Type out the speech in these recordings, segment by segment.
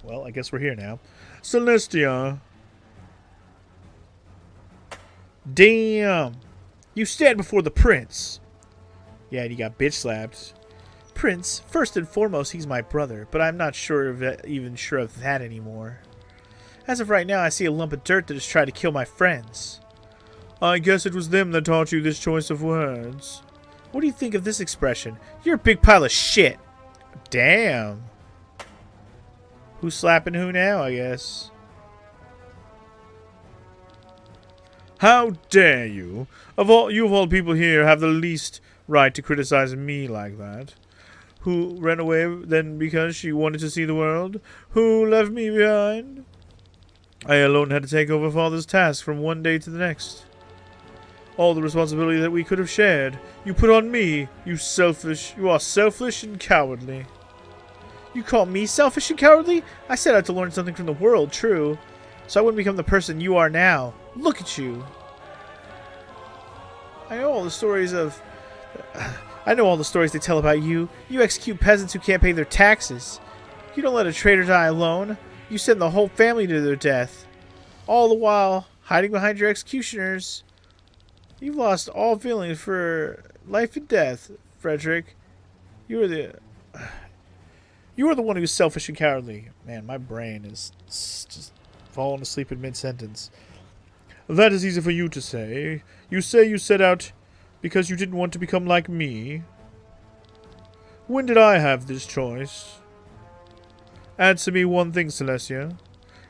Well, I guess we're here now. Celestia. Damn. You stand before the prince. Yeah, and you got bitch slapped. Prince, first and foremost, he's my brother, but I'm not even sure of that anymore. As of right now, I see a lump of dirt that has tried to kill my friends. I guess it was them that taught you this choice of words. What do you think of this expression? You're a big pile of shit. Damn. Who's slapping who now, I guess? How dare you? Of all people here have the least right to criticize me like that. Who ran away then because she wanted to see the world? Who left me behind? I alone had to take over father's task from one day to the next. All the responsibility that we could have shared, you put on me, you are selfish and cowardly. You call me selfish and cowardly? I set out to learn something from the world, true. So I wouldn't become the person you are now. Look at you. I know all the stories they tell about you. You execute peasants who can't pay their taxes. You don't let a traitor die alone. You send the whole family to their death. All the while, hiding behind your executioners. You've lost all feelings for life and death, Frederick. You are the one who's selfish and cowardly. Man, my brain is just falling asleep in mid-sentence. That is easy for you to say. You say you set out because you didn't want to become like me. When did I have this choice? Answer me one thing, Celestia.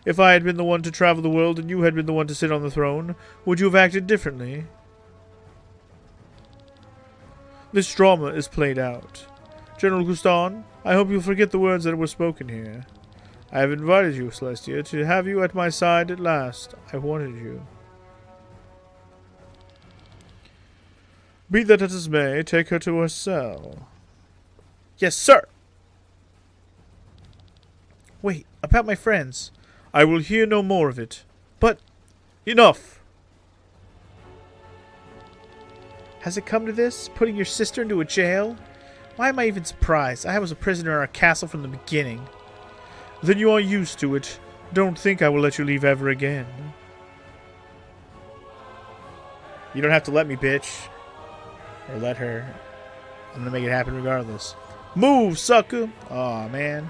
If I had been the one to travel the world and you had been the one to sit on the throne, would you have acted differently? This drama is played out. General Guston, I hope you'll forget the words that were spoken here. I have invited you, Celestia, to have you at my side at last. I wanted you. Be that as it may, take her to her cell. Yes, sir! Wait, about my friends. I will hear no more of it. But, enough! Has it come to this? Putting your sister into a jail? Why am I even surprised? I was a prisoner in our castle from the beginning. Then you are used to it. Don't think I will let you leave ever again. You don't have to let me, bitch. Or let her. I'm gonna make it happen regardless. Move, sucker! Aw, man.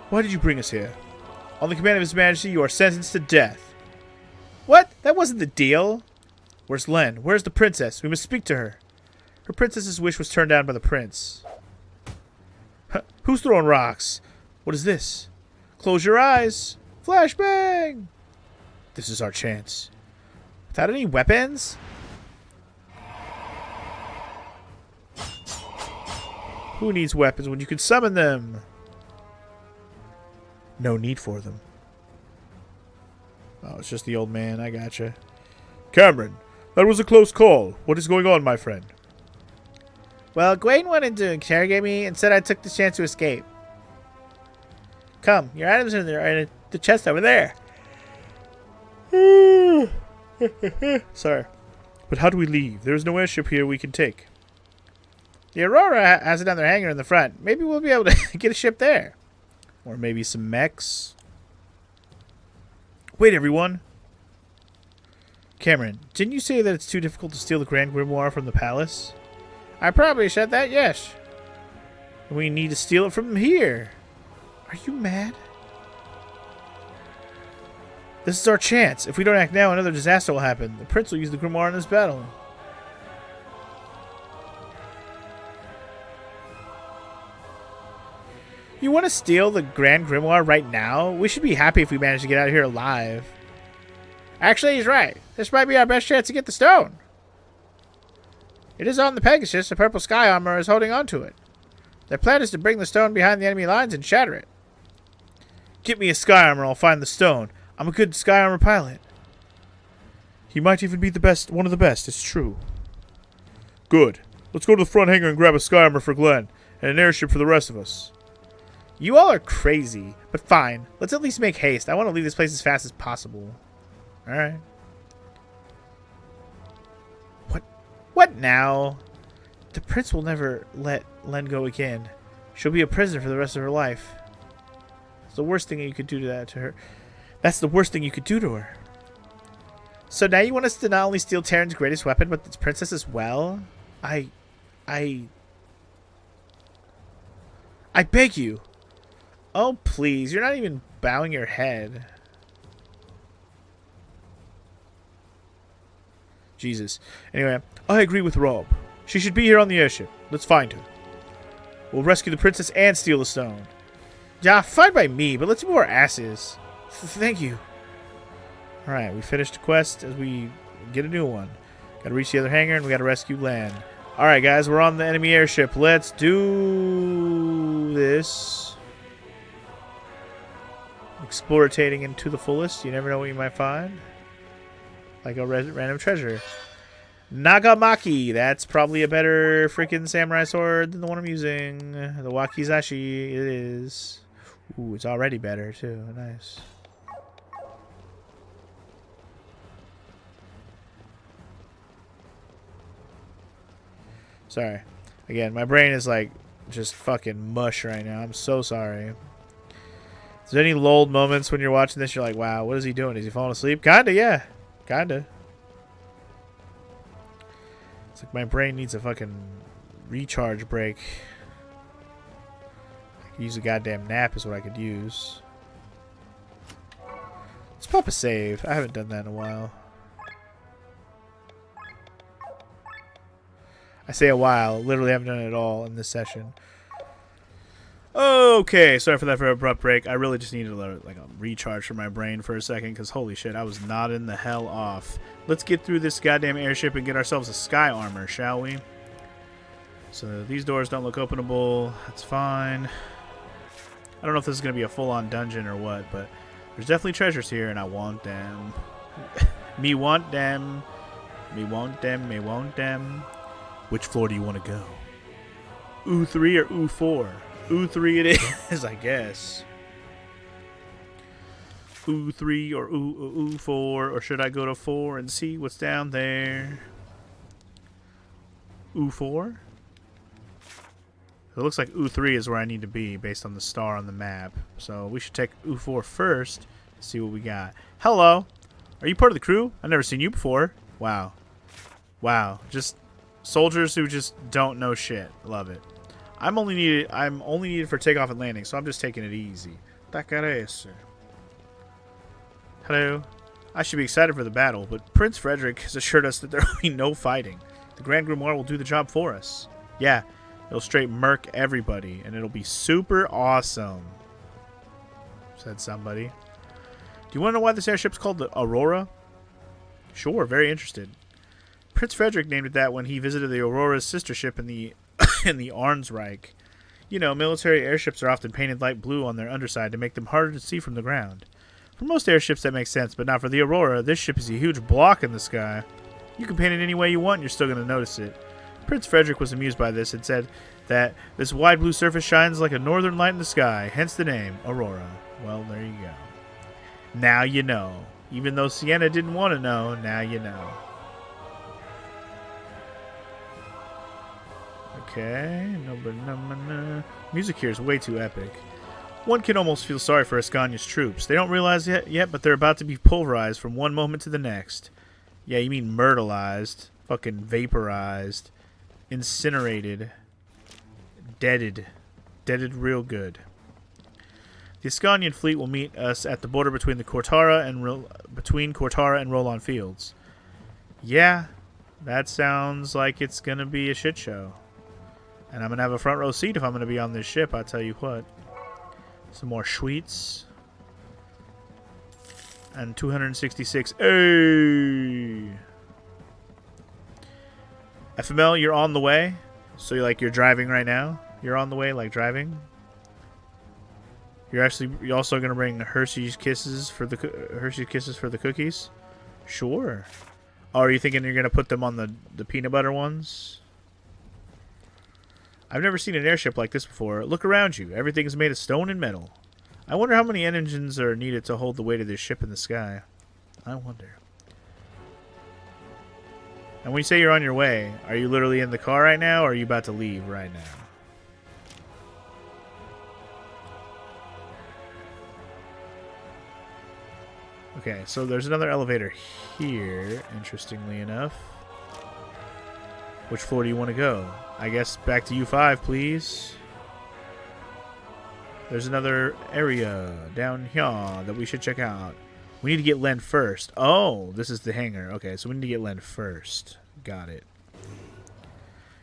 Why did you bring us here? On the command of His Majesty, you are sentenced to death. What? That wasn't the deal. Where's Len? Where's the princess? We must speak to her. Her princess's wish was turned down by the prince. Huh, who's throwing rocks? What is this? Close your eyes. Flashbang! This is our chance. Without any weapons? Who needs weapons when you can summon them? No need for them. Oh, it's just the old man. I gotcha. Cameron, that was a close call. What is going on, my friend? Well, Gwaine wanted to interrogate me and said I took the chance to escape. Come, your items are in the chest over there. Sorry. But how do we leave? There is no airship here we can take. The Aurora has another hangar in the front. Maybe we'll be able to get a ship there. Or maybe some mechs. Wait, everyone. Cameron, didn't you say that it's too difficult to steal the Grand Grimoire from the palace? I probably said that, yes. We need to steal it from here. Are you mad? This is our chance. If we don't act now, another disaster will happen. The prince will use the Grimoire in this battle. You want to steal the Grand Grimoire right now? We should be happy if we manage to get out of here alive. Actually, he's right. This might be our best chance to get the stone. It is on the Pegasus. The purple sky armor is holding on to it. Their plan is to bring the stone behind the enemy lines and shatter it. Get me a sky armor, I'll find the stone. I'm a good sky armor pilot. He might even be the best, one of the best, it's true. Good. Let's go to the front hangar and grab a sky armor for Glenn, and an airship for the rest of us. You all are crazy, but fine. Let's at least make haste. I want to leave this place as fast as possible. Alright. What now? The prince will never let Len go again. She'll be a prisoner for the rest of her life. the worst thing you could do to her. That's the worst thing you could do to her. So now you want us to not only steal Terran's greatest weapon, but its princess as well? I beg you. Oh, please. You're not even bowing your head. Jesus. Anyway, I agree with Rob. She should be here on the airship. Let's find her. We'll rescue the princess and steal the stone. Yeah, fine by me, but let's move our asses. Thank you. Alright, we finished the quest as we get a new one. Gotta reach the other hangar and we gotta rescue Lan. Alright guys, we're on the enemy airship. Let's do this. Explorating into the fullest. You never know what you might find. Like a random treasure. Nagamaki. That's probably a better freaking samurai sword than the one I'm using. The Wakizashi. It is. Ooh, it's already better too. Nice. Sorry. Again, my brain is like just fucking mush right now. I'm so sorry. Is there any lulled moments when you're watching this? You're like, wow, what is he doing? Is he falling asleep? Kinda, yeah. Kinda. It's like my brain needs a fucking recharge break. I could use a goddamn nap is what I could use. Let's pop a save. I haven't done that in a while. I say a while. Literally haven't done it at all in this session. Okay, sorry for that for abrupt break. I really just needed like a recharge for my brain for a second because holy shit, I was nodding the hell off. Let's get through this goddamn airship and get ourselves a sky armor, shall we? So these doors don't look openable. That's fine. I don't know if this is going to be a full-on dungeon or what, but there's definitely treasures here, and I want them. Me want them. Me want them. Me want them. Which floor do you want to go? Oo3 or Oo4? Oo3 it is, I guess. Oo3 or Oo4, or should I go to 4 and see what's down there? Oo4? It looks like Oo3 is where I need to be based on the star on the map. So we should take Oo4 first and see what we got. Hello. Are you part of the crew? I've never seen you before. Wow. Wow. Just soldiers who just don't know shit. Love it. I'm only needed for takeoff and landing, so I'm just taking it easy. Takarese. Hello. I should be excited for the battle, but Prince Frederick has assured us that there will be no fighting. The Grand Grimoire will do the job for us. Yeah, it'll straight murk everybody, and it'll be super awesome, said somebody. Do you want to know why this airship's called the Aurora? Sure, very interested. Prince Frederick named it that when he visited the Aurora's sister ship in the in the Arnsreich. You know, military airships are often painted light blue on their underside to make them harder to see from the ground. For most airships that makes sense, but not for the Aurora. This ship is a huge block in the sky. You can paint it any way you want and you're still going to notice it. Prince Frederick was amused by this and said that this wide blue surface shines like a northern light in the sky, hence the name, Aurora. Well, there you go. Now you know. Even though Sienna didn't want to know, now you know. Okay, no. Music here is way too epic. One can almost feel sorry for Ascania's troops. They don't realize it yet, but they're about to be pulverized from one moment to the next. Yeah, you mean myrtleized. Fucking vaporized. Incinerated. Deaded. Deaded real good. The Ascanian fleet will meet us at the border between Cortara and Roland Fields. Yeah, that sounds like it's gonna be a shit show. And I'm going to have a front row seat if I'm going to be on this ship, I'll tell you what. Some more sweets. And 266. Hey! FML, you're on the way. So you're driving right now? You're on the way, like driving? You're also going to bring Hershey's Kisses for the cookies? Sure. Oh, are you thinking you're going to put them on the peanut butter ones? I've never seen an airship like this before. Look around you. Everything is made of stone and metal. I wonder how many engines are needed to hold the weight of this ship in the sky. I wonder. And when you say you're on your way, are you literally in the car right now, or are you about to leave right now? Okay, so there's another elevator here, interestingly enough. Which floor do you want to go? I guess back to U5, please. There's another area down here that we should check out. We need to get Len first. Oh, this is the hangar. Okay, so we need to get Len first. Got it.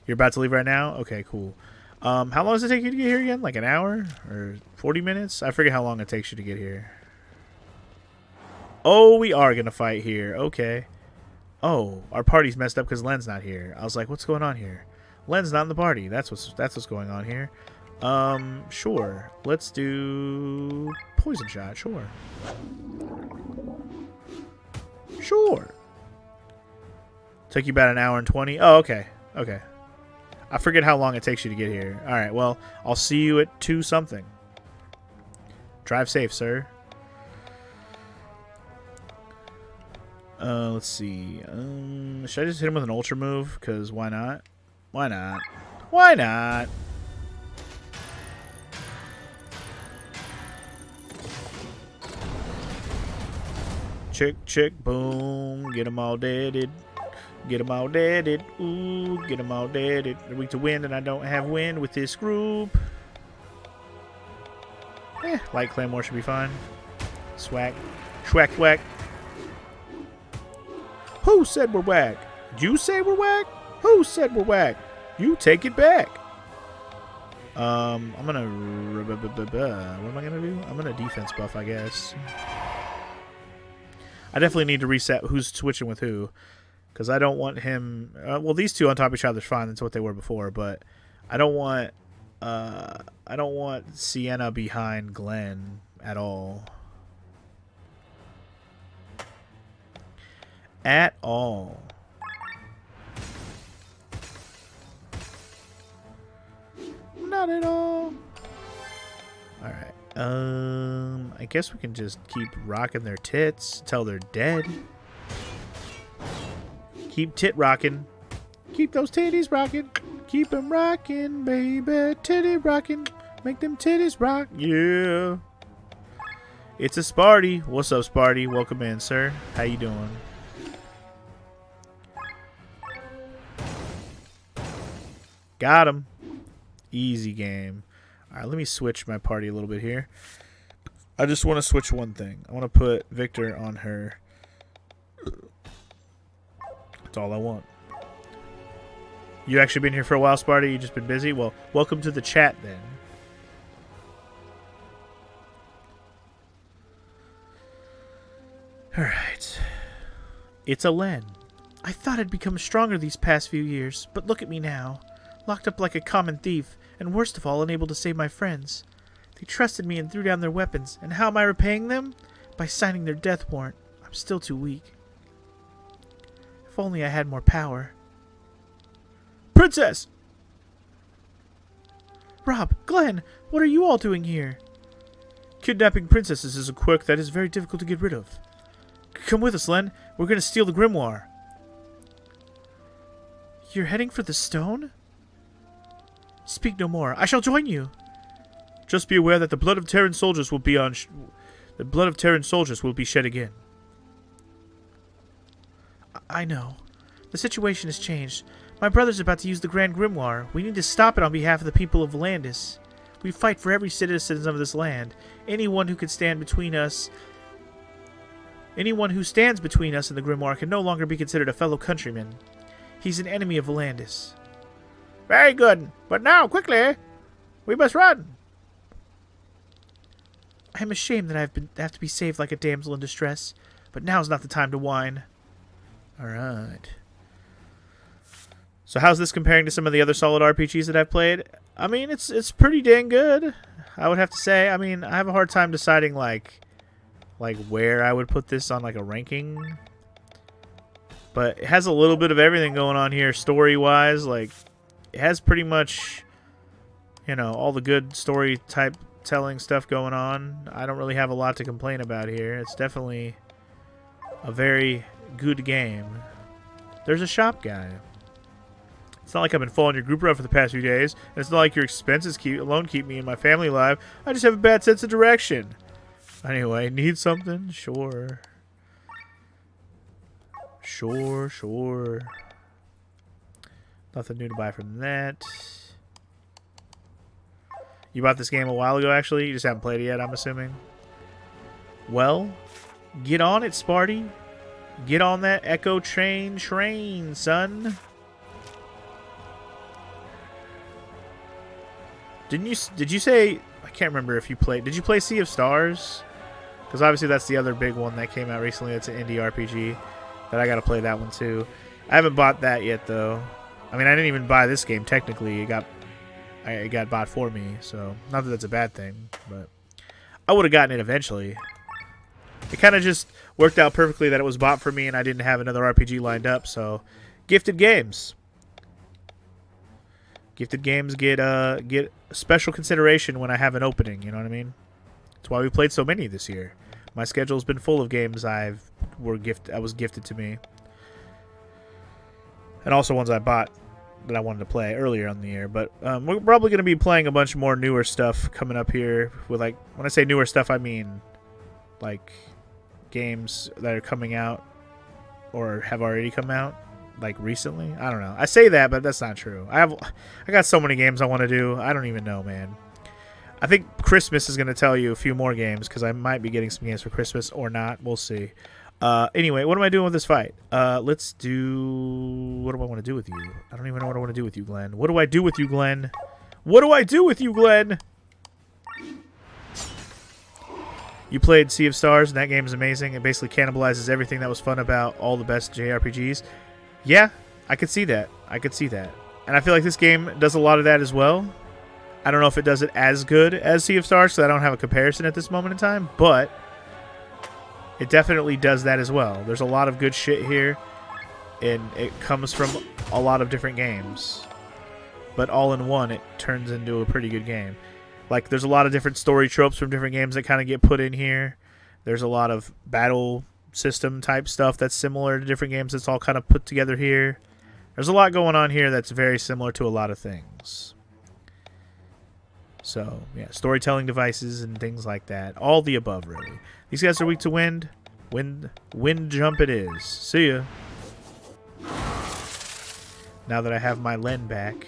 You're about to leave right now? Okay, cool. How long does it take you to get here again? Like an hour? Or 40 minutes? I forget how long it takes you to get here. Oh, we are going to fight here. Okay. Oh, our party's messed up because Len's not here. I was like, what's going on here? Len's not in the party. That's what's going on here. Sure. Let's do poison shot. Sure. Sure. Took you about an hour and 20. Oh, okay. Okay. I forget how long it takes you to get here. All right. Well, I'll see you at 2 something. Drive safe, sir. Let's see. Should I just hit him with an ultra move? Because why not? Why not? Why not? Chick, chick, boom. Get them all deaded. Get them all deaded. Ooh, get them all deaded. They're weak to wind, and I don't have wind with this group. Light claymore should be fine. Swag. Schwack, whack. Who said we're whack? Did you say we're whack? Who said we're whack? You take it back. I'm gonna... What am I gonna do? I'm gonna defense buff, I guess. I definitely need to reset who's switching with who. Because I don't want him... well, these two on top of each other is fine. That's what they were before. But I don't want... I don't want Sienna behind Glenn at all. At all. Not at all. Alright. I guess we can just keep rocking their tits till they're dead. Keep tit rocking. Keep those titties rocking. Keep them rocking, baby. Titty rocking. Make them titties rock. Yeah. It's a Sparty. What's up, Sparty? Welcome in, sir. How you doing? Got him. Easy game. Alright, let me switch my party a little bit here. I just want to switch one thing. I want to put Victor on her. That's all I want. You actually been here for a while, Sparty? You just been busy? Well, welcome to the chat then. Alright. It's a Len. I thought I'd become stronger these past few years, but look at me now. Locked up like a common thief, and worst of all, unable to save my friends. They trusted me and threw down their weapons, and how am I repaying them? By signing their death warrant. I'm still too weak. If only I had more power. Princess! Rob, Glenn, what are you all doing here? Kidnapping princesses is a quirk that is very difficult to get rid of. Come with us, Len. We're going to steal the grimoire. You're heading for the stone? Speak no more. I shall join you. Just be aware that the blood of Terran soldiers will be shed again. I know. The situation has changed. My brother's about to use the Grand Grimoire. We need to stop it on behalf of the people of Landis. We fight for every citizen of this land. Anyone who stands between us and the Grimoire can no longer be considered a fellow countryman. He's an enemy of Landis. Very good. But now, quickly, we must run. I am ashamed that I have to be saved like a damsel in distress, but now's not the time to whine. All right. So how's this comparing to some of the other solid RPGs that I've played? I mean, it's pretty dang good. I would have to say. I mean, I have a hard time deciding like where I would put this on like a ranking. But it has a little bit of everything going on here story-wise. Like, it has pretty much, you know, all the good story type telling stuff going on. I don't really have a lot to complain about here. It's definitely a very good game. There's a shop guy. It's not like I've been following your group around for the past few days, and it's not like your expenses alone keep me and my family alive. I just have a bad sense of direction. Anyway, need something? Sure. Sure, sure. Nothing new to buy from that. You bought this game a while ago, actually? You just haven't played it yet, I'm assuming? Well, get on it, Sparty. Get on that Echo train, son. Did you say... I can't remember if you played... Did you play Sea of Stars? Because obviously that's the other big one that came out recently. It's an indie RPG. That I got to play that one, too. I haven't bought that yet, though. I mean, I didn't even buy this game, technically. It got bought for me, so... Not that that's a bad thing, but... I would have gotten it eventually. It kind of just worked out perfectly that it was bought for me and I didn't have another RPG lined up, so... Gifted games. Gifted games get special consideration when I have an opening, you know what I mean? That's why we played so many this year. My schedule's been full of games I was gifted to me. And also ones I bought that I wanted to play earlier on the year. But we're probably going to be playing a bunch more newer stuff coming up here. With like, when I say newer stuff, I mean like games that are coming out or have already come out. Like recently? I don't know. I say that, but that's not true. I got so many games I want to do. I don't even know, man. I think Christmas is going to tell you a few more games because I might be getting some games for Christmas or not. We'll see. Anyway, what am I doing with this fight? Let's do... What do I want to do with you? I don't even know what I want to do with you, Glenn. What do I do with you, Glenn? What do I do with you, Glenn? You played Sea of Stars, and that game is amazing. It basically cannibalizes everything that was fun about all the best JRPGs. Yeah, I could see that. I could see that. And I feel like this game does a lot of that as well. I don't know if it does it as good as Sea of Stars, so I don't have a comparison at this moment in time, but it definitely does that as well. There's a lot of good shit here, and it comes from a lot of different games. But all in one, it turns into a pretty good game. Like, there's a lot of different story tropes from different games that kind of get put in here. There's a lot of battle system type stuff that's similar to different games that's all kind of put together here. There's a lot going on here that's very similar to a lot of things. So, yeah, storytelling devices and things like that. All the above, really. These guys are weak to wind. Wind jump it is. See ya. Now that I have my Len back.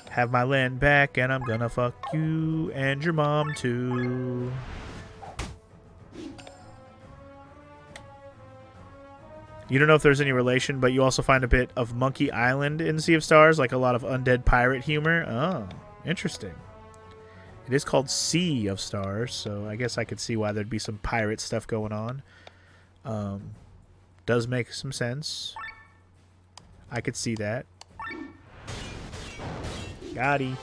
Have my Len back, and I'm gonna fuck you and your mom, too. You don't know if there's any relation, but you also find a bit of Monkey Island in Sea of Stars, like a lot of undead pirate humor. Oh, interesting. It is called Sea of Stars, so I guess I could see why there'd be some pirate stuff going on. Does make some sense. I could see that. Gotti.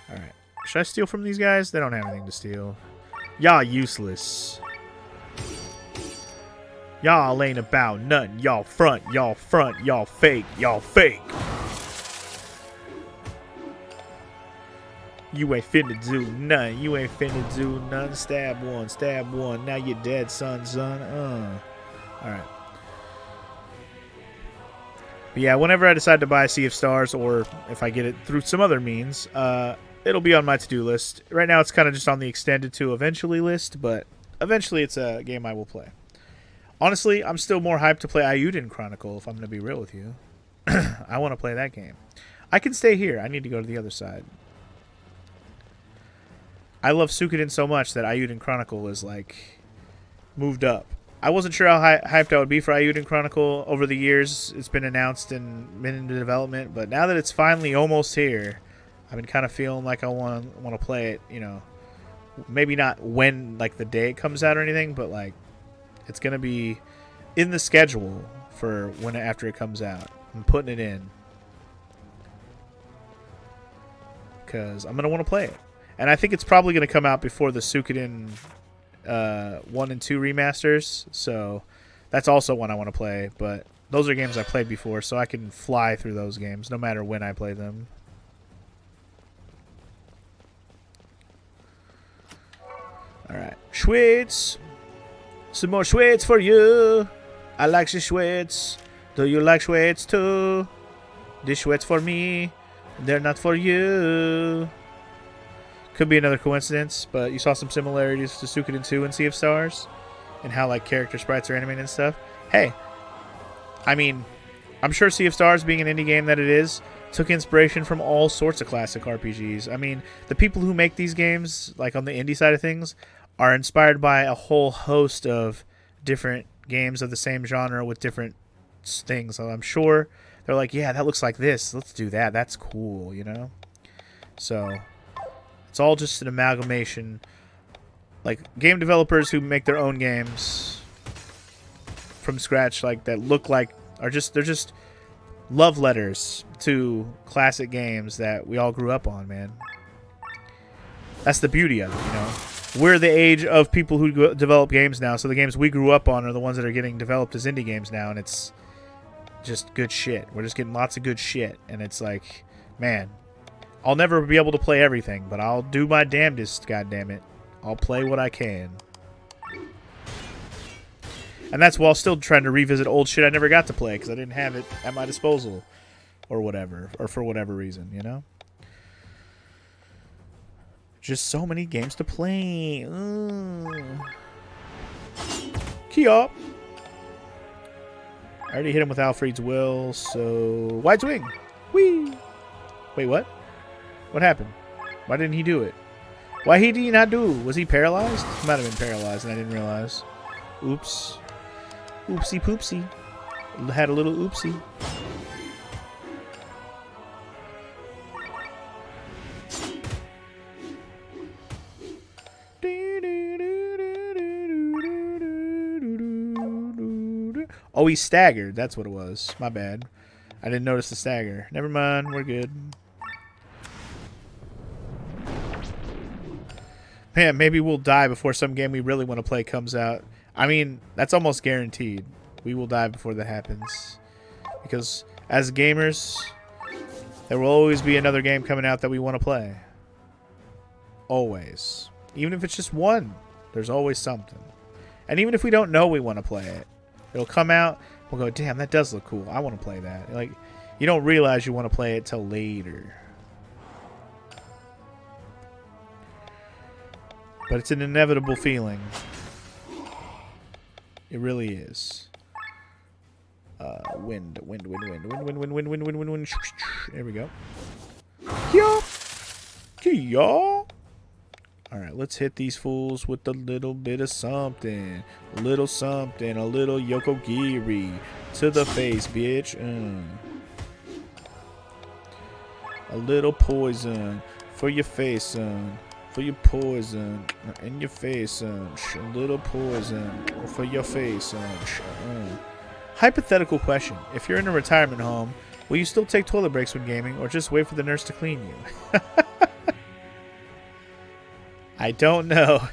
Alright. Should I steal from these guys? They don't have anything to steal. Y'all useless. Y'all ain't about nothing. Y'all front, y'all fake, y'all fake. You ain't finna do nothing. You ain't finna do nothing. Stab one. Now you're dead, son. Alright. But yeah, whenever I decide to buy Sea of Stars, or if I get it through some other means, it'll be on my to-do list. Right now it's kind of just on the extended to eventually list, but eventually it's a game I will play. Honestly, I'm still more hyped to play Ayuden Chronicle, if I'm going to be real with you. I want to play that game. I can stay here. I need to go to the other side. I love Suikoden so much that Ayuden Chronicle is, like, moved up. I wasn't sure how hyped I would be for Ayuden Chronicle over the years. It's been announced and been into development, but now that it's finally almost here, I've been kind of feeling like I want to play it, you know. Maybe not when, like, the day it comes out or anything, but, like, it's going to be in the schedule for when after it comes out. I'm putting it in. Because I'm going to want to play it. And I think it's probably going to come out before the Suikoden 1 and 2 remasters. So that's also one I want to play. But those are games I played before, so I can fly through those games no matter when I play them. Alright. Schwitz. Some more Schwitz for you. I like the Schwitz. Do you like Schwitz too? This Schwitz for me. They're not for you. Could be another coincidence, but you saw some similarities to Suikoden 2 and Sea of Stars. and how like character sprites are animated and stuff. Hey, I mean, I'm sure Sea of Stars, being an indie game that it is, took inspiration from all sorts of classic RPGs. I mean, the people who make these games, like on the indie side of things, are inspired by a whole host of different games of the same genre with different things. So I'm sure they're like, yeah, that looks like this. Let's do that. That's cool, you know? So it's all just an amalgamation. Like, game developers who make their own games from scratch, like, that look like, they're just love letters to classic games that we all grew up on, man. That's the beauty of it, you know? We're the age of people who develop games now, so the games we grew up on are the ones that are getting developed as indie games now, and it's just good shit. We're just getting lots of good shit, and it's like, man, I'll never be able to play everything, but I'll do my damnedest, goddammit. I'll play what I can. And that's while still trying to revisit old shit I never got to play because I didn't have it at my disposal or whatever, or for whatever reason, you know? Just so many games to play. Key up. I already hit him with Alfred's Will, so... Wide Swing! Whee! Wait, what? What happened? Why didn't he do it? Why did he not do it? Was he paralyzed? He might have been paralyzed and I didn't realize. Oops. Oopsie poopsie. Had a little oopsie. Oh, he staggered. That's what it was. My bad. I didn't notice the stagger. Never mind. We're good. Man, maybe we'll die before some game we really want to play comes out. I mean, that's almost guaranteed. We will die before that happens. Because as gamers, there will always be another game coming out that we want to play. Always. Even if it's just one, there's always something. And even if we don't know we want to play it, it'll come out, we'll go, damn, that does look cool. I want to play that. Like, you don't realize you want to play it till later. But it's an inevitable feeling. It really is. Wind. There we go. Yeah. Alright, let's hit these fools with a little bit of something. A little something. A little Yokogiri. To the face, bitch. A little poison. For your face, son. For your poison. In your face, son. A little poison. For your face, son. Hypothetical question. If you're in a retirement home, will you still take toilet breaks when gaming, or just wait for the nurse to clean you? I don't know.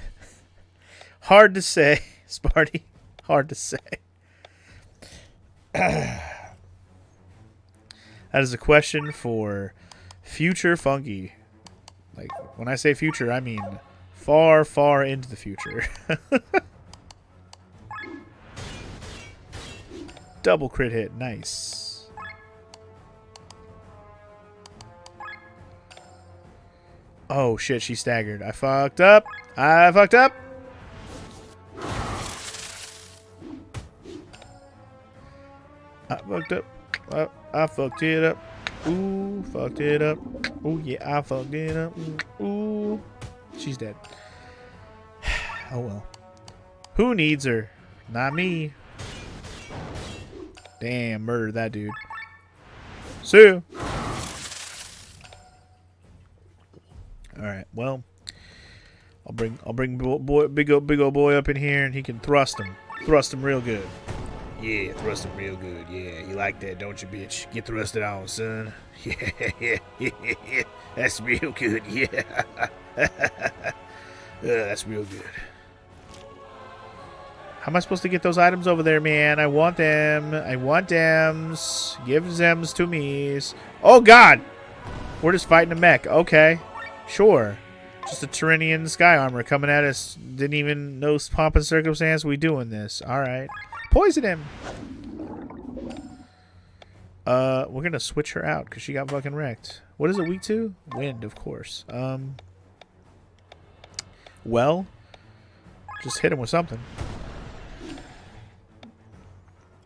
Hard to say, Sparty. Hard to say. That is a question for future Funky. Like, when I say future, I mean far, far into the future. Double crit hit. Nice. Oh, shit. She staggered. I fucked up. I fucked up. I fucked it up. Ooh, fucked it up. Ooh, yeah, I fucked it up. Ooh. She's dead. Oh, well. Who needs her? Not me. Damn, murdered that dude. Sue. Alright, well. I'll bring big old boy up in here and he can thrust him. Thrust him real good. Yeah, thrust him real good. Yeah, you like that, don't you, bitch? Get thrusted on, son. Yeah. That's real good, yeah. That's real good. How am I supposed to get those items over there, man? I want them. I want them. Give them to me. Oh, God! We're just fighting a mech. Okay. Sure. Just a Tyranian sky armor coming at us. Didn't even know pomp and circumstance. We doing this. Alright. Poison him! We're gonna switch her out because she got fucking wrecked. What is it weak to? Wind, of course. Well, just hit him with something.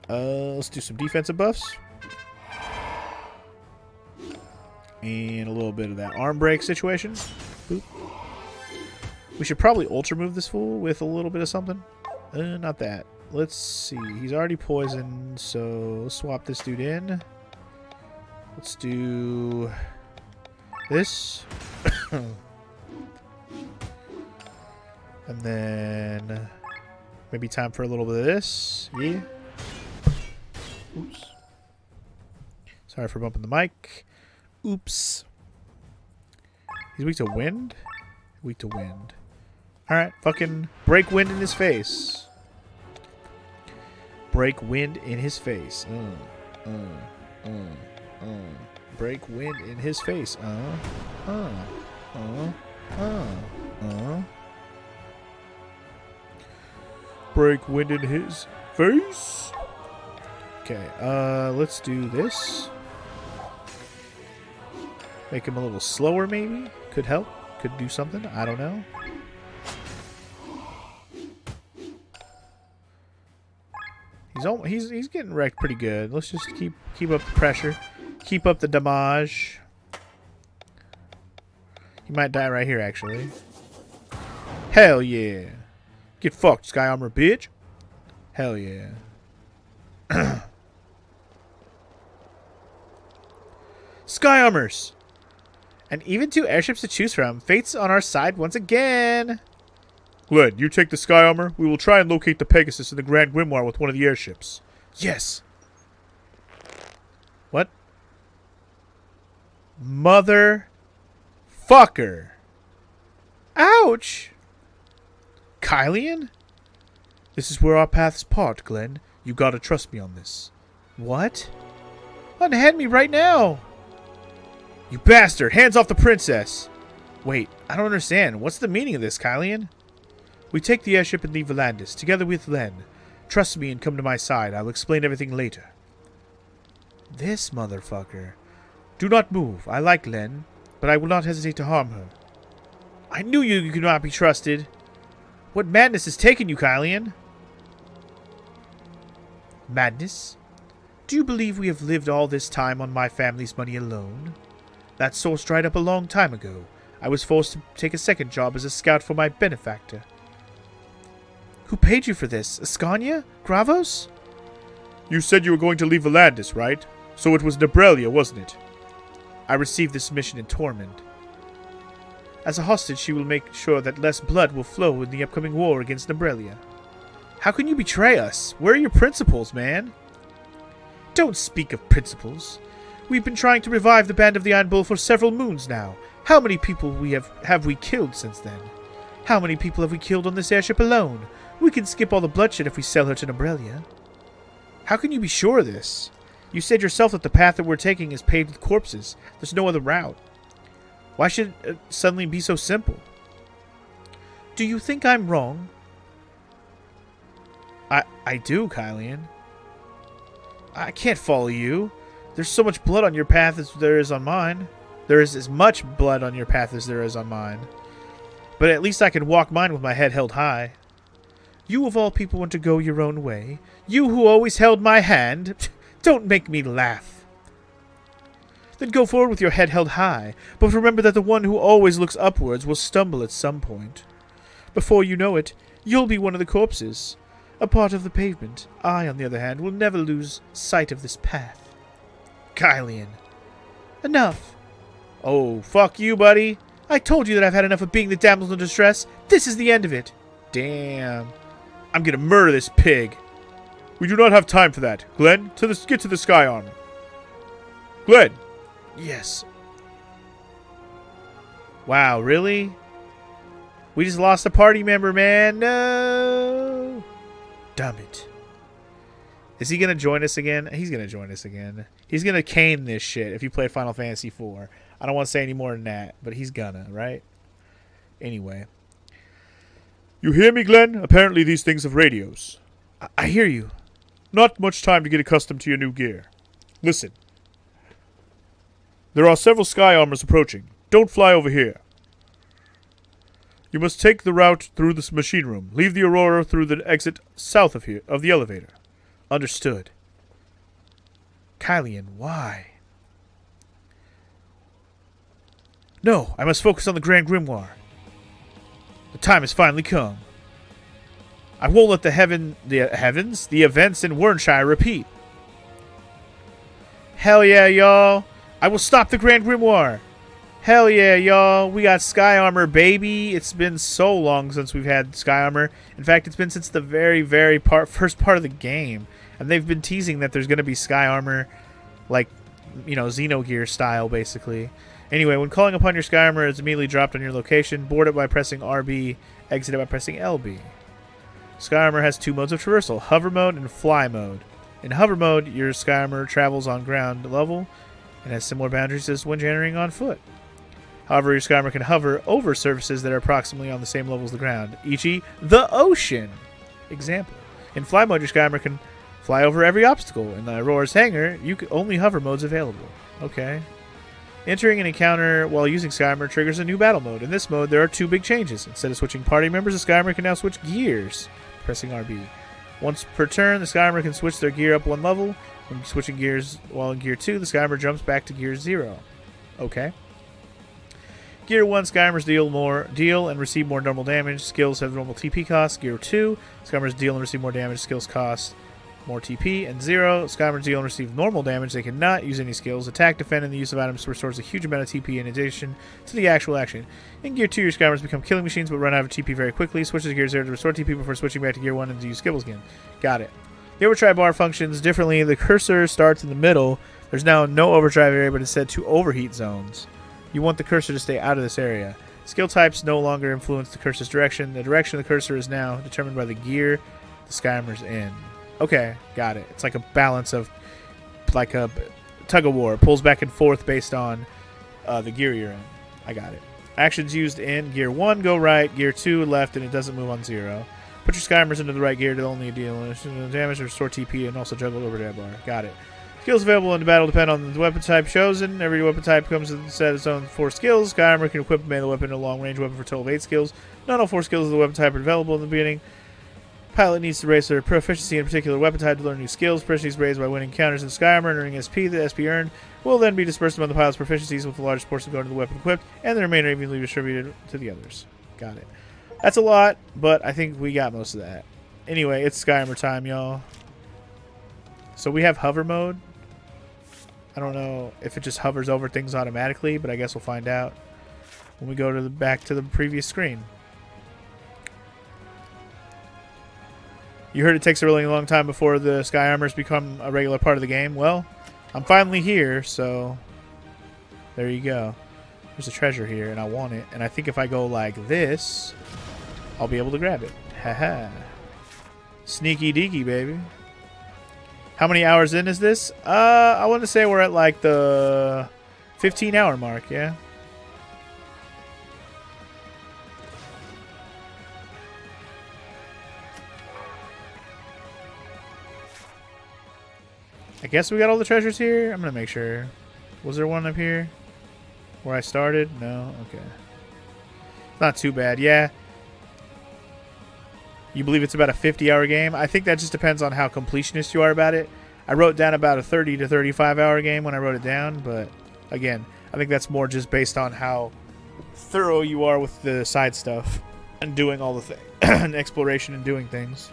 Let's do some defensive buffs. And a little bit of that arm break situation. Boop. We should probably ultra move this fool with a little bit of something. Not that. Let's see. He's already poisoned, so let's swap this dude in. Let's do this. And then maybe time for a little bit of this. Yeah. Oops. Sorry for bumping the mic. Oops. He's weak to wind? Weak to wind. Alright, fucking break wind in his face. Break wind in his face. Break wind in his face. Break wind in his face. Okay, let's do this. Make him a little slower, maybe. Could help. Could do something. I don't know. He's getting wrecked pretty good. Let's just keep up the pressure. Keep up the damage. He might die right here, actually. Hell yeah. Get fucked, Sky Armor, bitch. Hell yeah. Sky Armors! And even 2 airships to choose from. Fate's on our side once again. Glenn, you take the Sky Armor. We will try and locate the Pegasus in the Grand Grimoire with one of the airships. Yes. What? Mother fucker. Ouch. Kylian? This is where our paths part, Glenn. You gotta trust me on this. What? Unhand me right now. You bastard! Hands off the princess! Wait, I don't understand. What's the meaning of this, Kylian? We take the airship and leave Volandis, together with Len. Trust me and come to my side. I'll explain everything later. This motherfucker. Do not move. I like Len, but I will not hesitate to harm her. I knew you could not be trusted. What madness has taken you, Kylian? Madness? Do you believe we have lived all this time on my family's money alone? That source dried up a long time ago. I was forced to take a second job as a scout for my benefactor. Who paid you for this? Ascania? Gravos? You said you were going to leave Volandis, right? So it was Nebrelia, wasn't it? I received this mission in Torment. As a hostage, she will make sure that less blood will flow in the upcoming war against Nebrelia. How can you betray us? Where are your principles, man? Don't speak of principles. We've been trying to revive the Band of the Iron Bull for several moons now. How many people have we killed since then? How many people have we killed on this airship alone? We can skip all the bloodshed if we sell her to Nebrelia. How can you be sure of this? You said yourself that the path that we're taking is paved with corpses. There's no other route. Why should it suddenly be so simple? Do you think I'm wrong? I do, Kylian. I can't follow you. There's so much blood on your path as there is on mine. There is as much blood on your path as there is on mine. But at least I can walk mine with my head held high. You of all people want to go your own way. You who always held my hand. Don't make me laugh. Then go forward with your head held high. But remember that the one who always looks upwards will stumble at some point. Before you know it, you'll be one of the corpses. A part of the pavement. I, on the other hand, will never lose sight of this path. Kylian. Enough. Oh, fuck you, buddy. I told you that I've had enough of being the damsel in distress. This is the end of it. Damn. I'm gonna murder this pig. We do not have time for that. Glenn, get to the Sky Armor. Glenn! Yes. Wow, really? We just lost a party member, man. No. Damn it. Is he going to join us again? He's going to join us again. He's going to cane this shit if you play Final Fantasy IV. I don't want to say any more than that, but he's gonna, right? Anyway. You hear me, Glenn? Apparently these things have radios. I hear you. Not much time to get accustomed to your new gear. Listen. There are several Sky Armors approaching. Don't fly over here. You must take the route through this machine room. Leave the Aurora through the exit south of here, of the elevator. Understood. Kylian, why? No, I must focus on the Grand Grimoire. The time has finally come. I won't let the events in Wernshire repeat. Hell yeah, y'all. I will stop the Grand Grimoire. Hell yeah, y'all. We got Sky Armor, baby. It's been so long since we've had Sky Armor. In fact, it's been since the very, very first part of the game. And they've been teasing that there's going to be Sky Armor, like, you know, Xenogear style, basically. Anyway, when calling upon your Sky Armor, it's immediately dropped on your location. Board it by pressing RB. Exit it by pressing LB. Sky Armor has 2 modes of traversal, hover mode and fly mode. In hover mode, your Sky Armor travels on ground level and has similar boundaries as when generating on foot. However, your Sky Armor can hover over surfaces that are approximately on the same level as the ground, e.g. the ocean. Example. In fly mode, your Sky Armor can fly over every obstacle. In the Aurora's Hangar, only hover mode's available. Okay. Entering an encounter while using Sky Armor triggers a new battle mode. In this mode, there are 2 big changes. Instead of switching party members, the Sky Armor can now switch gears, pressing RB. Once per turn, the Sky Armor can switch their gear up 1 level. When switching gears while in Gear 2, the Sky Armor jumps back to Gear 0. Okay. Gear 1, Sky Armors deal and receive more normal damage. Skills have normal TP cost. Gear 2, Sky Armors deal and receive more damage. Skills cost more TP. And 0, Sky Armors deal and receive normal damage. They cannot use any skills. Attack, defend, and the use of items restores a huge amount of TP in addition to the actual action. In Gear 2, your Sky Armors become killing machines but run out of TP very quickly. Switch to Gear 0 to restore TP before switching back to Gear 1 and to use skills again. Got it. The overdrive bar functions differently. The cursor starts in the middle. There's now no overdrive area, but instead 2 overheat zones. You want the cursor to stay out of this area. Skill types no longer influence the cursor's direction. The direction of the cursor is now determined by the gear the Sky Armor's in. Okay, got it. It's like a balance of, like a tug of war. It pulls back and forth based on the gear you're in. I got it. Actions used in Gear 1 go right, Gear 2 left, and it doesn't move on 0. Put your Sky Armors into the right gear to only deal damage or restore TP and also juggle overdrive bar. Got it. Skills available in the battle depend on the weapon type chosen. Every weapon type comes with a set of its own 4 skills. Sky Armor can equip a melee weapon and a long-range weapon for a total of 8 skills. Not all 4 skills of the weapon type are available in the beginning. Pilot needs to raise their proficiency in a particular weapon type to learn new skills. Proficiency is raised by winning encounters in Sky Armor and earning SP. The SP earned will then be dispersed among the pilot's proficiencies, with the largest portion going to the weapon equipped, and the remainder evenly distributed to the others. Got it. That's a lot, but I think we got most of that. Anyway, it's Sky Armor time, y'all. So we have hover mode. I don't know if it just hovers over things automatically, but I guess we'll find out when we go to back to the previous screen. You heard it takes a really long time before the Sky Armors become a regular part of the game. Well, I'm finally here, so there you go. There's a treasure here, and I want it. And I think if I go like this, I'll be able to grab it. Haha. Sneaky deaky, baby. How many hours in is this? I want to say we're at like the 15-hour mark, yeah? I guess we got all the treasures here. I'm going to make sure. Was there one up here where I started? No? Okay. Not too bad. Yeah. You believe it's about a 50-hour game? I think that just depends on how completionist you are about it. I wrote down about a 30 to 35-hour game when I wrote it down, but again, I think that's more just based on how thorough you are with the side stuff and doing all the things, and exploration and doing things.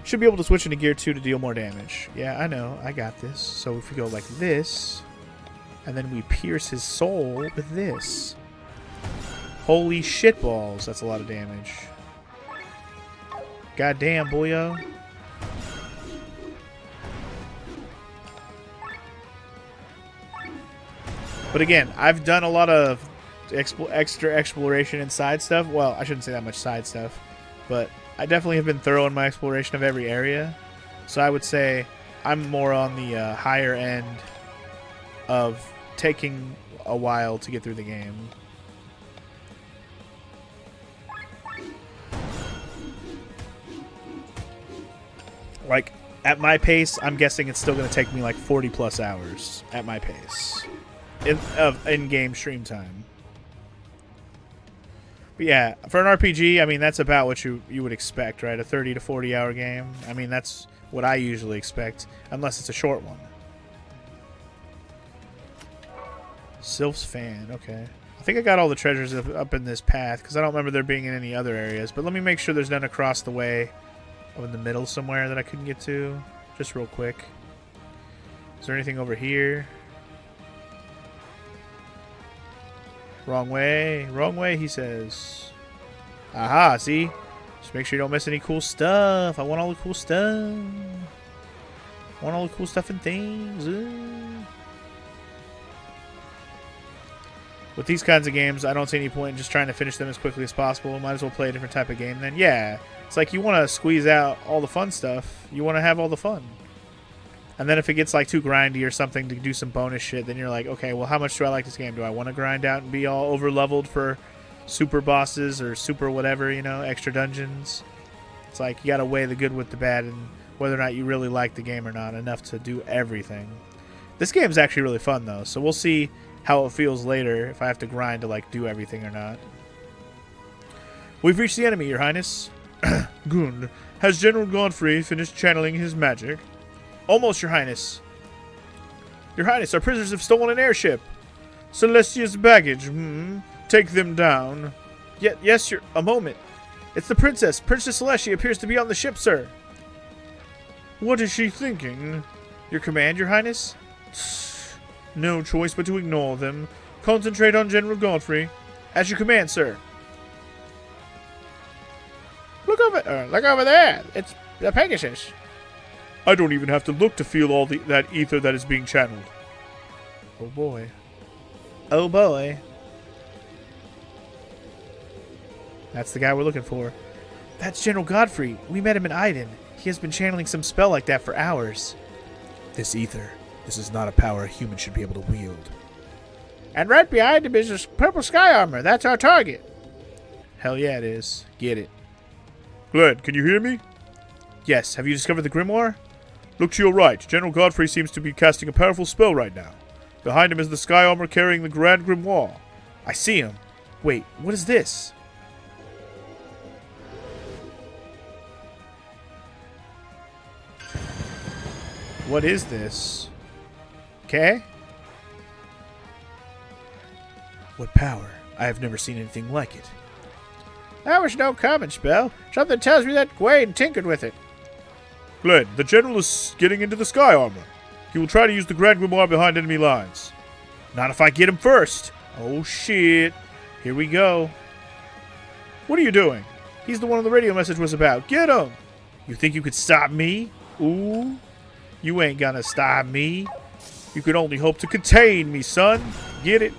Should be able to switch into Gear 2 to deal more damage. Yeah, I know. I got this. So if we go like this, and then we pierce his soul with this. Holy shitballs. That's a lot of damage. Goddamn, boyo. But again, I've done a lot of extra exploration and side stuff. Well, I shouldn't say that much side stuff, but I definitely have been thorough in my exploration of every area. So I would say I'm more on the higher end of taking a while to get through the game. Like, at my pace, I'm guessing it's still going to take me like 40 plus hours at my pace of in-game stream time. But yeah, for an RPG, I mean, that's about what you would expect, right? A 30 to 40 hour game. I mean, that's what I usually expect, unless it's a short one. Sylph's Fan, okay. I think I got all the treasures up in this path, because I don't remember there being in any other areas. But let me make sure there's none across the way or in the middle somewhere that I couldn't get to. Just real quick. Is there anything over here? Wrong way, he says. Aha, see? Just make sure you don't miss any cool stuff. I want all the cool stuff. I want all the cool stuff and things. With these kinds of games, I don't see any point in just trying to finish them as quickly as possible. Might as well play a different type of game then. Yeah, it's like you want to squeeze out all the fun stuff. You want to have all the fun. And then if it gets like too grindy or something to do some bonus shit, then you're like, okay, well, how much do I like this game? Do I want to grind out and be all over leveled for super bosses or super whatever, you know, extra dungeons? It's like you got to weigh the good with the bad and whether or not you really like the game or not enough to do everything. This game's actually really fun though, so we'll see how it feels later if I have to grind to like do everything or not. We've reached the enemy, Your Highness. Good. Has General Godfrey finished channeling his magic? Almost, Your Highness. Your Highness, our prisoners have stolen an airship. Celestia's baggage. Take them down. Yes, a moment. It's the princess. Princess Celestia appears to be on the ship, sir. What is she thinking? Your command, Your Highness? No choice but to ignore them. Concentrate on General Godfrey. As you command, sir. Look over there. It's the Pegasus. I don't even have to look to feel all that ether that is being channeled. Oh boy. Oh boy. That's the guy we're looking for. That's General Godfrey. We met him in Iden. He has been channeling some spell like that for hours. This ether. This is not a power a human should be able to wield. And right behind him is this purple sky armor. That's our target. Hell yeah, it is. Get it. Glenn, can you hear me? Yes. Have you discovered the grimoire? Look to your right. General Godfrey seems to be casting a powerful spell right now. Behind him is the sky armor carrying the Grand Grimoire. I see him. Wait, what is this? What is this? Okay. What power? I have never seen anything like it. That was no common spell. Something tells me that Gwaine tinkered with it. Glenn, the General is getting into the sky armor. He will try to use the Grand Grimoire behind enemy lines. Not if I get him first. Oh, shit. Here we go. What are you doing? He's the one the radio message was about. Get him! You think you could stop me? Ooh. You ain't gonna stop me. You can only hope to contain me, son. Get it?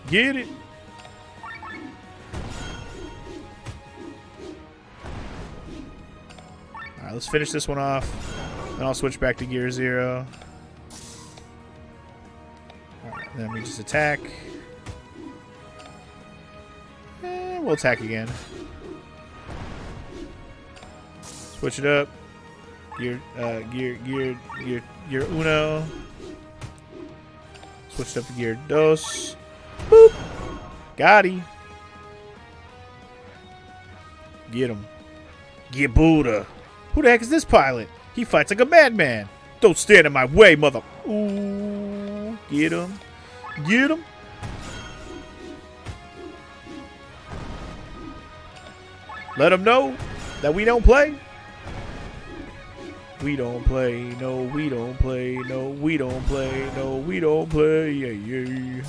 Get it? Alright, let's finish this one off. Then I'll switch back to Gear 0. Alright, then we just attack. And we'll attack again. Switch it up. Gear Uno. Switch it up to Gear Dos. Boop! Got him. Get him. Get Buddha. Who the heck is this pilot? He fights like a madman. Don't stand in my way, mother. Ooh. Get him. Get him. Let him know that we don't play. We don't play. No, we don't play. No, we don't play. No, we don't play. Yeah, yeah.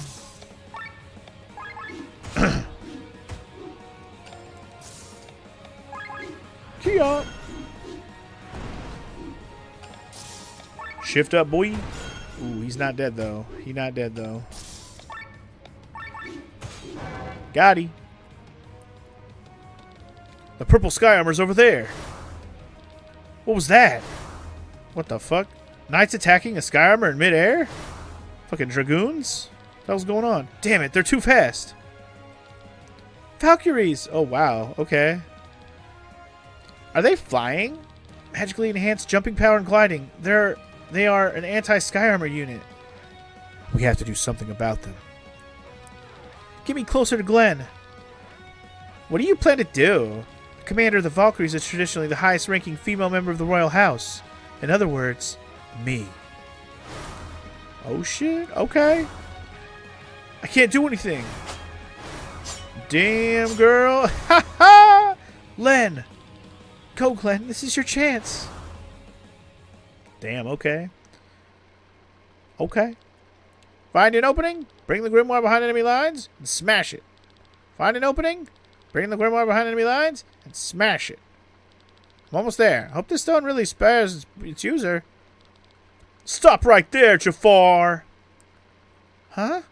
Key up. Shift up, boy. Ooh, he's not dead, though. He not dead, though. Got him. The purple sky armor's over there. What was that? What the fuck? Knights attacking a sky armor in midair? Fucking dragoons? What the hell's going on? Damn it, they're too fast. Valkyries! Oh, wow. Okay. Are they flying? Magically enhanced jumping power and gliding. They are an anti-sky armor unit. We have to do something about them. Get me closer to Glenn. What do you plan to do? The commander of the Valkyries is traditionally the highest-ranking female member of the royal house. In other words, me. Oh shit, okay. I can't do anything. Damn, girl. Ha ha! Len! Go, Glenn. This is your chance. Damn, okay. Okay. Find an opening, bring the grimoire behind enemy lines, and smash it. Find an opening, bring the grimoire behind enemy lines, and smash it. I'm almost there. Hope this stone really spares its user. Stop right there, Jafar! Huh?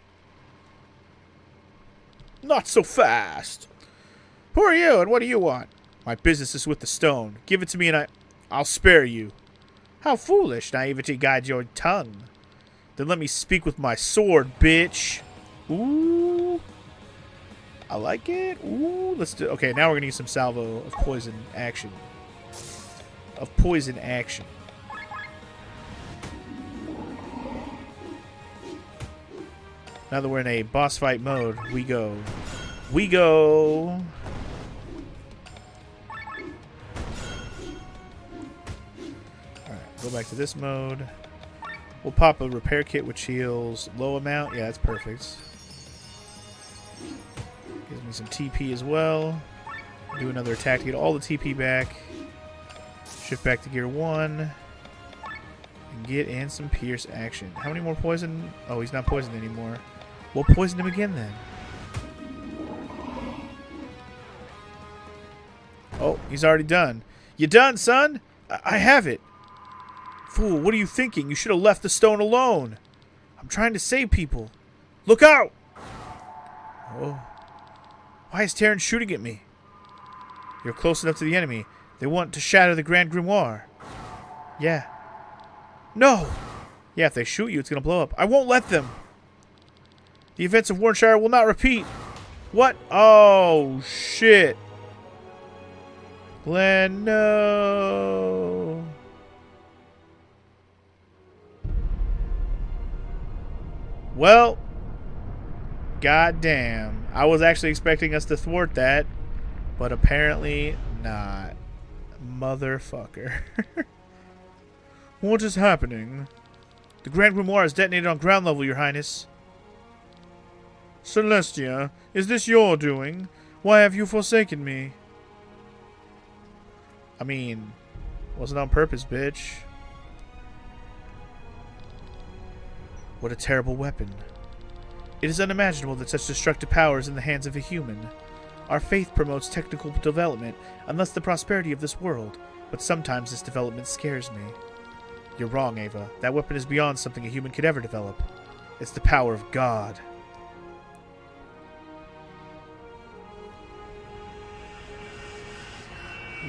Not so fast. Who are you, and what do you want? My business is with the stone. Give it to me, and I'll spare you. How foolish naivety guides your tongue. Then let me speak with my sword, bitch. Ooh. I like it. Ooh. Let's do. Okay, now we're gonna use some salvo of poison action. Now that we're in a boss fight mode, we go. We go. Alright, go back to this mode. We'll pop a repair kit which heals low amount. Yeah, that's perfect. Gives me some TP as well. Do another attack to get all the TP back. Shift back to gear 1. And get in some pierce action. How many more poison? Oh, he's not poisoned anymore. We'll poison him again then. Oh, he's already done. You done, son? I have it. Fool, what are you thinking? You should have left the stone alone. I'm trying to save people. Look out! Oh. Why is Terran shooting at me? You're close enough to the enemy. They want to shatter the Grand Grimoire. Yeah. No! Yeah, if they shoot you, it's going to blow up. I won't let them. The events of Warnshire will not repeat. What? Oh, shit. Glenn, no. Well, goddamn. I was actually expecting us to thwart that, but apparently not. Motherfucker. What is happening? The Grand Grimoire is detonated on ground level, Your Highness. Celestia, is this your doing? Why have you forsaken me? I mean, wasn't on purpose, bitch. What a terrible weapon. It is unimaginable that such destructive power is in the hands of a human. Our faith promotes technical development and thus the prosperity of this world, but sometimes this development scares me. You're wrong, Ava. That weapon is beyond something a human could ever develop. It's the power of God.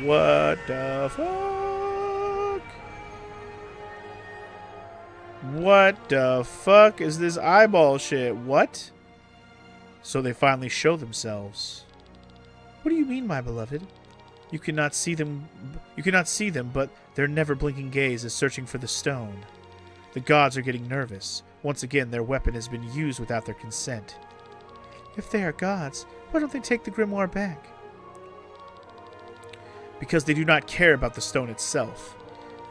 What the fuck? What the fuck is this eyeball shit? What? So they finally show themselves. What do you mean, my beloved? You cannot see them, but their never-blinking gaze is searching for the stone. The gods are getting nervous. Once again, their weapon has been used without their consent. If they are gods, why don't they take the grimoire back? Because they do not care about the stone itself.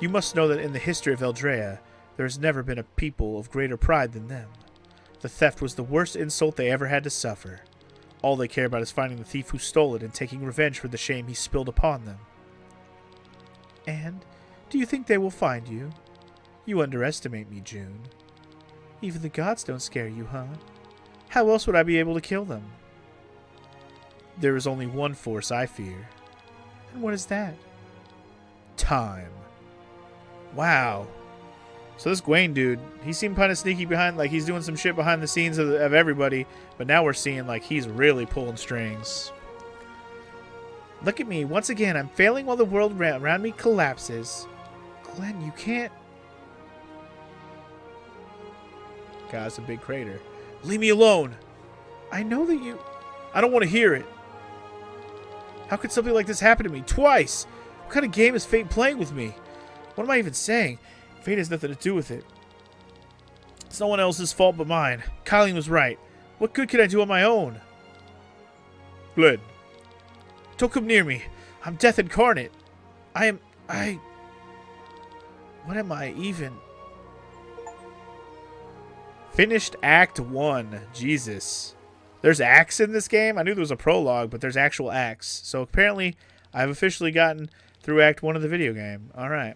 You must know that in the history of Eldrea, there has never been a people of greater pride than them. The theft was the worst insult they ever had to suffer. All they care about is finding the thief who stole it and taking revenge for the shame he spilled upon them. And, do you think they will find you? You underestimate me, June. Even the gods don't scare you, huh? How else would I be able to kill them? There is only one force I fear. And what is that? Time. Wow. So this Gwaine dude, he seemed kind of sneaky behind, like he's doing some shit behind the scenes of everybody, but now we're seeing like he's really pulling strings. Look at me. Once again, I'm failing while the world around me collapses. Glenn, you can't... God, it's a big crater. Leave me alone. I know that you... I don't want to hear it. How could something like this happen to me? Twice! What kind of game is fate playing with me? What am I even saying? Fate has nothing to do with it. It's no one else's fault but mine. Colleen was right. What good could I do on my own? Blood. Don't come near me. I'm death incarnate. What am I even? Finished Act 1. Jesus. There's acts in this game? I knew there was a prologue, but there's actual acts. So apparently, I've officially gotten through Act 1 of the video game. Alright.